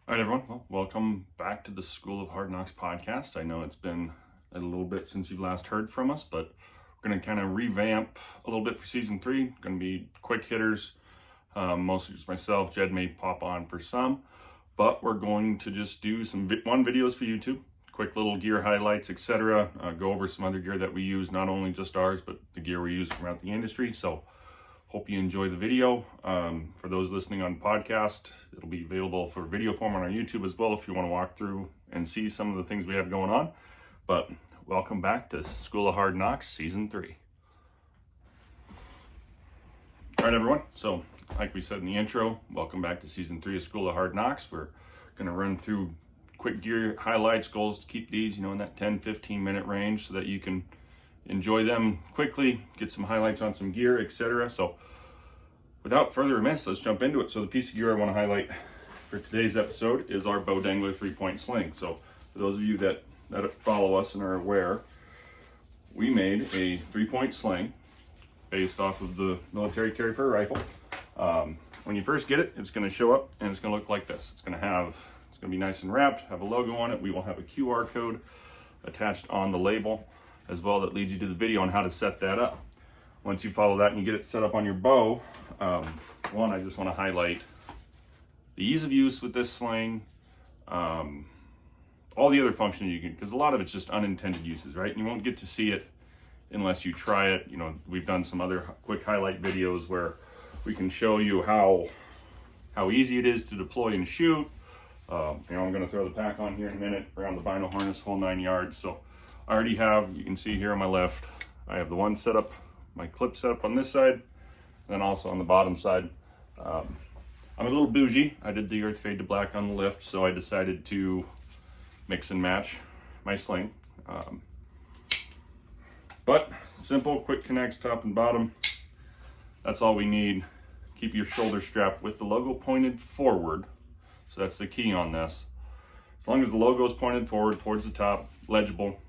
All right, everyone. Well, welcome back to the School of Hard Knocks podcast. I know it's been a little bit since you've last heard from us, but we're going to kind of revamp a little bit for season 3. Going to be quick hitters, mostly just myself. Jed may pop on for some, but we're going to just do some one videos for YouTube, quick little gear highlights, etc. Go over some other gear that we use, not only just ours, but the gear we use throughout the industry. So hope you enjoy the video. For those listening on podcast, it'll be available for video form on our YouTube as well if you want to walk through and see some of the things we have going on. But welcome back to School of Hard Knocks Season 3. All right, everyone. So like we said in the intro, welcome back to Season 3 of School of Hard Knocks. We're going to run through quick gear highlights, goals to keep these, in that 10-15 minute range so that you can enjoy them quickly, get some highlights on some gear, etc. So without further amiss, let's jump into it. So the piece of gear I want to highlight for today's episode is our Bowdangler 3-point sling. So for those of you that follow us and are aware, we made a 3-point sling based off of the military carry for a rifle. When you first get it, it's going to show up and it's going to look like this. It's going to be nice and wrapped, have a logo on it. We will have a QR code attached on the label as well that leads you to the video on how to set that up. Once you follow that and you get it set up on your bow, one, I just want to highlight the ease of use with this sling, all the other functions you can, because a lot of it's just unintended uses, right? And you won't get to see it unless you try it. We've done some other quick highlight videos where we can show you how easy it is to deploy and shoot. I'm going to throw the pack on here in a minute around the bino harness, whole 9 yards. So I already have, you can see here on my left, I have the one set up, my clip set up on this side, and then also on the bottom side. I'm a little bougie. I did the earth fade to black on the lift, so I decided to mix and match my sling. But simple, quick connects top and bottom. That's all we need. Keep your shoulder strap with the logo pointed forward. So that's the key on this. As long as the logo is pointed forward towards the top, legible.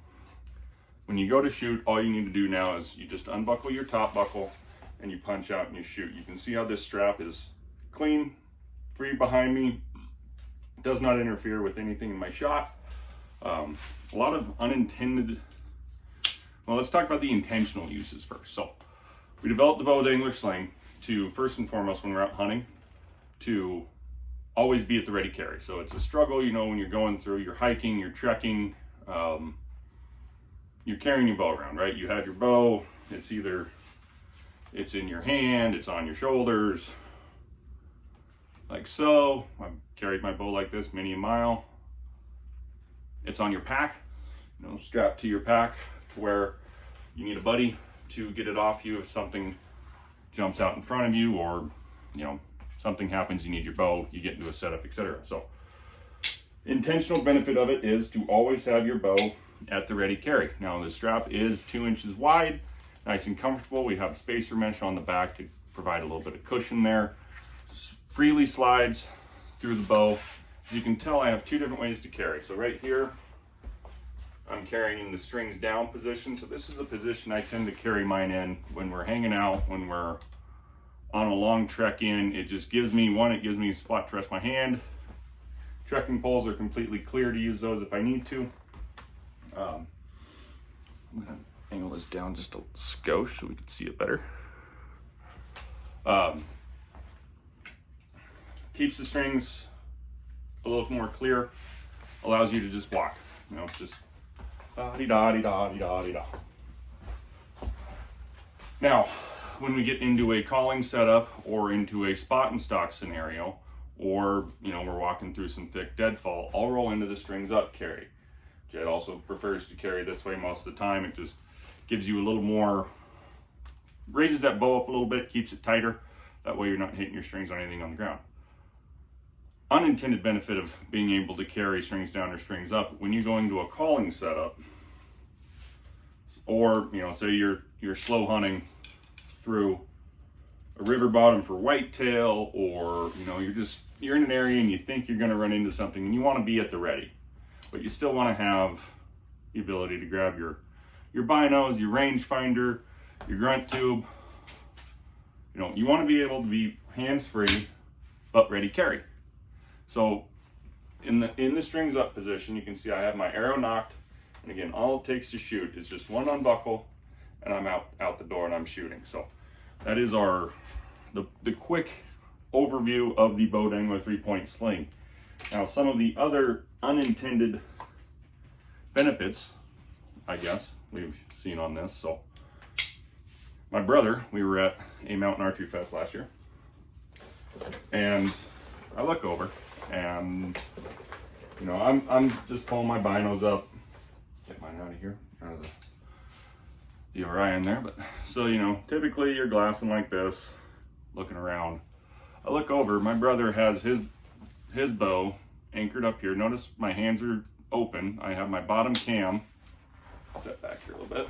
When you go to shoot, all you need to do now is you just unbuckle your top buckle and you punch out and you shoot. You can see how this strap is clean, free behind me. It does not interfere with anything in my shot. A lot of unintended, well, let's talk about the intentional uses first. So we developed the Bowdangler sling to, first and foremost, when we're out hunting, to always be at the ready carry. So it's a struggle, when you're going through, you're hiking, you're trekking, you're carrying your bow around, right? You have your bow, it's in your hand, it's on your shoulders, like so. I've carried my bow like this many a mile. It's on your pack, strapped to your pack to where you need a buddy to get it off you if something jumps out in front of you, or, something happens, you need your bow, you get into a setup, etc. So intentional benefit of it is to always have your bow at the ready carry. Now the strap is 2 inches wide, nice and comfortable. We have spacer mesh on the back to provide a little bit of cushion there. Freely slides through the bow. As you can tell, I have 2 different ways to carry. So right here, I'm carrying in the strings down position. So this is a position I tend to carry mine in when we're hanging out, when we're on a long trek in. It just gives me, it gives me a spot to rest my hand. Trekking poles are completely clear to use those if I need to. I'm going to angle this down just a skosh so we can see it better. Keeps the strings a little more clear, allows you to just walk, just da-dee-da-dee-da-dee-da-dee-da. Now, when we get into a calling setup or into a spot and stock scenario, or, we're walking through some thick deadfall, I'll roll into the strings up carry. Jed also prefers to carry this way most of the time. It just gives you a little more, raises that bow up a little bit, keeps it tighter. That way you're not hitting your strings on anything on the ground. Unintended benefit of being able to carry strings down or strings up, when you go into a calling setup, or, say you're slow hunting through a river bottom for whitetail, or, you're in an area and you think you're going to run into something and you want to be at the ready. But you still want to have the ability to grab your binos, your rangefinder, your grunt tube. You want to be able to be hands-free, but ready carry. So in the strings up position, you can see I have my arrow knocked. And again, all it takes to shoot is just one unbuckle and I'm out the door and I'm shooting. So that is the quick overview of the Bowdangler 3-point sling. Now, some of the other unintended benefits, I guess, we've seen on this. So my brother, we were at a mountain archery fest last year, and I look over and, you know, I'm just pulling my binos up, get mine out of here, out of the Orion there. But so, you know, typically you're glassing like this, looking around. I look over, my brother has his bow anchored up here. Notice my hands are open. I have my bottom cam, step back here a little bit.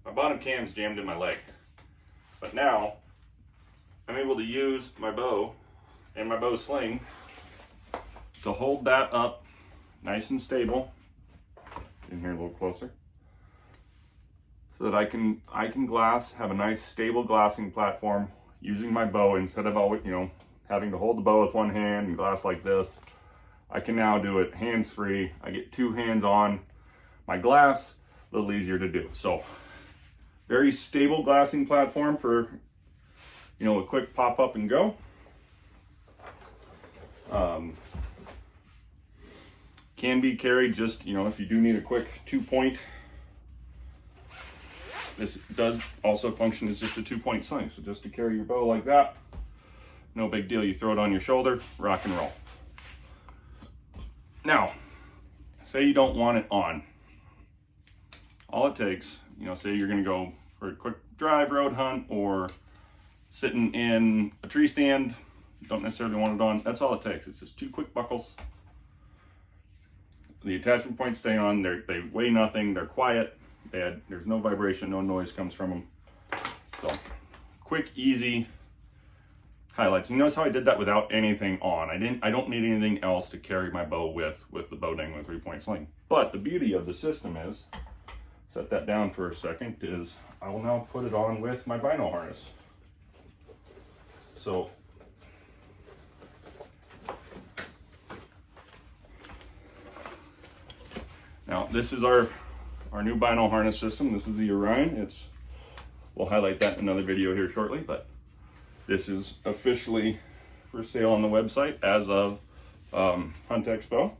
My bottom cam's jammed in my leg. But now I'm able to use my bow and my bow sling to hold that up nice and stable. In here a little closer. So that I can glass, have a nice stable glassing platform using my bow instead of always, you know, having to hold the bow with one hand and glass like this. I can now do it hands-free. I get two hands on my glass, a little easier to do. So very stable glassing platform for, you know, a quick pop up and go. Can be carried just, you know, if you do need a quick 2-point. This does also function as just a 2-point sling. So just to carry your bow like that, no big deal. You throw it on your shoulder, rock and roll. Now, say you don't want it on. All it takes, you know, say you're gonna go for a quick drive, road hunt, or sitting in a tree stand, you don't necessarily want it on, that's all it takes. It's just 2 quick buckles. The attachment points stay on, they weigh nothing, they're quiet, there's no vibration, no noise comes from them. So, quick, easy highlights. And notice how I did that without anything on. I don't need anything else to carry my bow with the Bowdangler 3-point sling. But the beauty of the system is, set that down for a second, is I will now put it on with my bino harness. So now this is our new bino harness system. This is the Orion. We'll highlight that in another video here shortly, but this is officially for sale on the website as of Hunt Expo.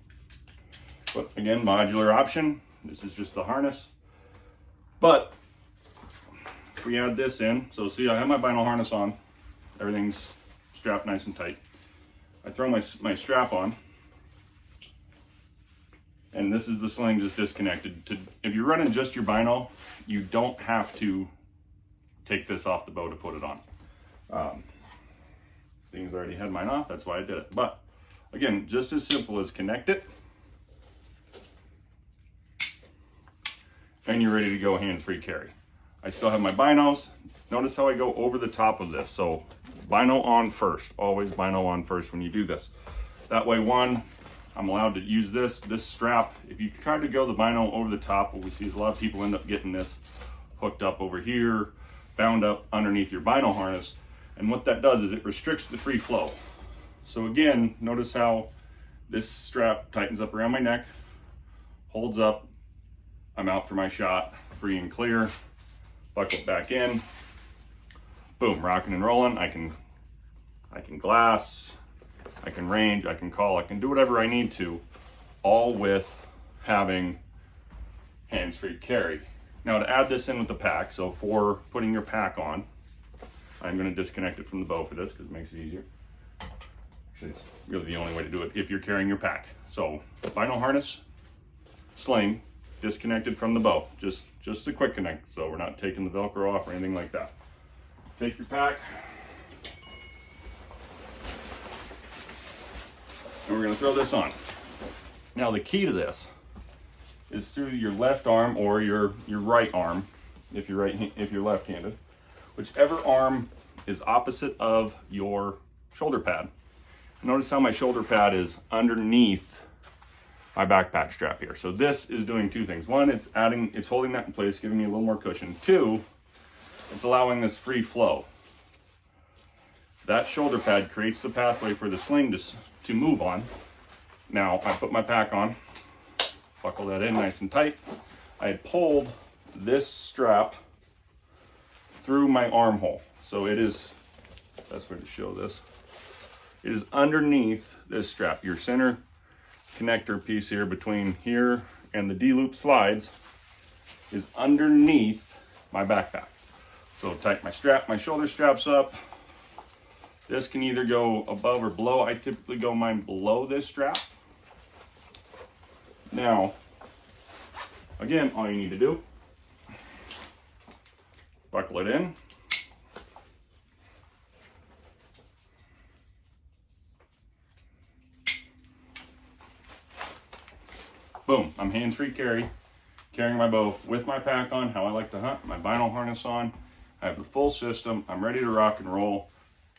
But again, modular option. This is just the harness. But we add this in. So see, I have my bino harness on. Everything's strapped nice and tight. I throw my strap on. And this is the sling just disconnected. If you're running just your bino, you don't have to take this off the bow to put it on. Things already had mine off, that's why I did it. But again, just as simple as connect it, and you're ready to go hands-free carry. I still have my binos. Notice how I go over the top of this. So bino on first, always bino on first when you do this. That way, one, I'm allowed to use this strap. If you try to go the bino over the top, what we see is a lot of people end up getting this hooked up over here, bound up underneath your bino harness. And what that does is it restricts the free flow. So again, notice how this strap tightens up around my neck, holds up, I'm out for my shot, free and clear, buckle it back in, boom, rocking and rolling. I can glass, I can range, I can call, I can do whatever I need to, all with having hands-free carry. Now to add this in with the pack, so for putting your pack on, I'm going to disconnect it from the bow for this because it makes it easier. Actually, it's really the only way to do it if you're carrying your pack. So bino harness, sling, disconnected from the bow. Just a quick connect, so we're not taking the Velcro off or anything like that. Take your pack, and we're going to throw this on. Now the key to this is through your left arm or your right arm, if you're left-handed, whichever arm is opposite of your shoulder pad. Notice how my shoulder pad is underneath my backpack strap here. So this is doing 2 things. One, it's holding that in place, giving me a little more cushion. 2, it's allowing this free flow. That shoulder pad creates the pathway for the sling to move on. Now I put my pack on, buckle that in nice and tight. I had pulled this strap through my armhole. So it is, best way to show this, it is underneath this strap. Your center connector piece here between here and the D-loop slides is underneath my backpack. So tighten my shoulder straps up. This can either go above or below. I typically go mine below this strap. Now, again, all you need to do, buckle it in. Boom, I'm hands-free carrying my bow with my pack on, how I like to hunt, my vinyl harness on. I have the full system. I'm ready to rock and roll.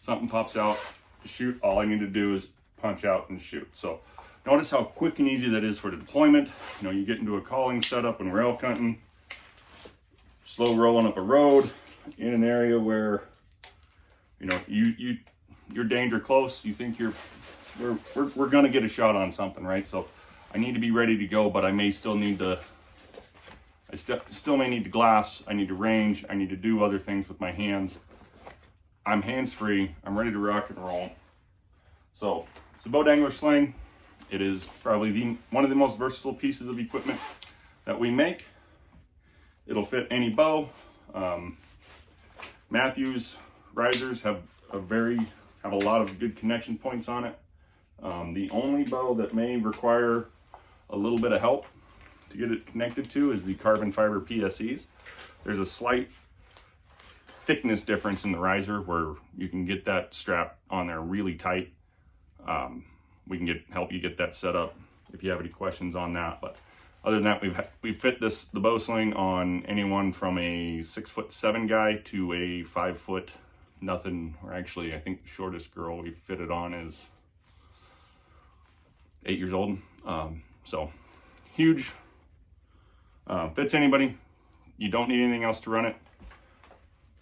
Something pops out, shoot. All I need to do is punch out and shoot. So notice how quick and easy that is for deployment. You know, you get into a calling setup when we're elk hunting, slow rolling up a road in an area where, you know, you're danger close. You think we're gonna get a shot on something, right? So I need to be ready to go, but I may still need to, still may need to glass, I need to range, I need to do other things with my hands. I'm hands-free, I'm ready to rock and roll. So it's the Bowdangler sling. It is probably one of the most versatile pieces of equipment that we make. It'll fit any bow. Matthews risers have a lot of good connection points on it. The only bow that may require a little bit of help to get it connected to is the carbon fiber PSEs. There's a slight thickness difference in the riser where you can get that strap on there really tight. We can help you get that set up if you have any questions on that. But other than that, we've fit the bow sling on anyone from a 6'7" guy to a 5 foot nothing, or actually I think the shortest girl we fit it on is 8 years old. So huge, fits anybody. You don't need anything else to run it.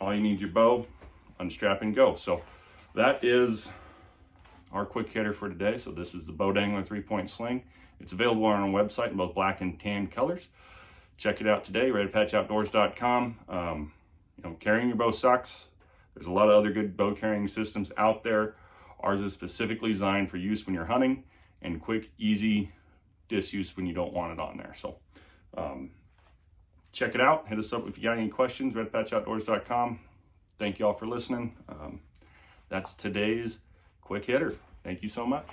All you need is your bow, unstrap and go. So that is our quick hitter for today. So this is the Bowdangler 3-point sling. It's available on our website in both black and tan colors. Check it out today, redpatchoutdoors.com. You know, carrying your bow sucks. There's a lot of other good bow carrying systems out there. Ours is specifically designed for use when you're hunting and quick, easy disuse when you don't want it on there. So check it out. Hit us up if you got any questions, redpatchoutdoors.com. Thank you all for listening. That's today's quick hitter. Thank you so much.